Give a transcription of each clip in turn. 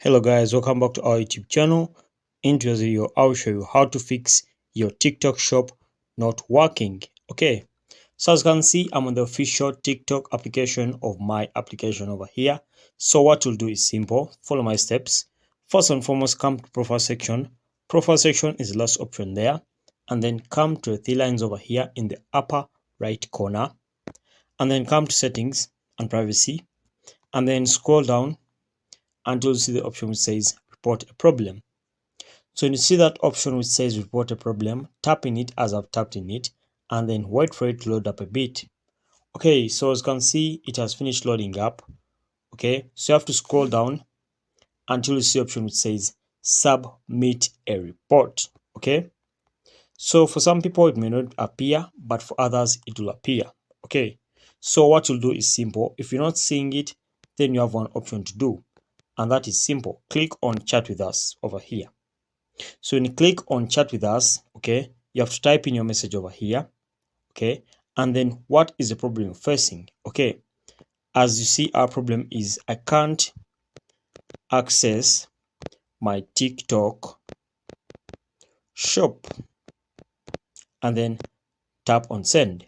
Hello guys, welcome back to our YouTube channel. In today's video, I'll show you how to fix your TikTok shop not working. Okay, so as you can see, I'm on the official TikTok application of my application over here. So what you'll do is simple. Follow my steps. First and foremost, come to profile section. Profile section is the last option there. And then come to the three lines over here in the upper right corner. And then come to settings and privacy. And then scroll down until you see the option which says report a problem. So when you see that option which says report a problem, tap in it as I've tapped in it and then wait for it to load up a bit. Okay, so as you can see, it has finished loading up. Okay, so you have to scroll down until you see the option which says submit a report. Okay, so for some people it may not appear, but for others it will appear. Okay, so what you'll do is simple. If you're not seeing it, then you have one option to do, and that is simple. Click on chat with us over here. So when you click on chat with us, okay, you have to type in your message over here. Okay, and then what is the problem you're facing? Okay, as you see, our problem is I can't access my TikTok shop. And then tap on send.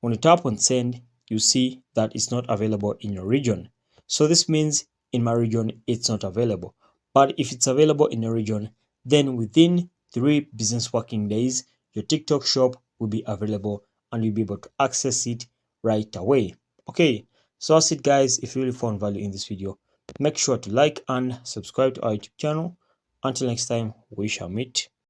When you tap on send, you see that it's not available in your region. So this means in my region, it's not available. But if it's available in your region, then within 3 business working days, your TikTok shop will be available and you'll be able to access it right away. Okay, so that's it guys. If you really found value in this video, make sure to like and subscribe to our YouTube channel. Until next time, we shall meet.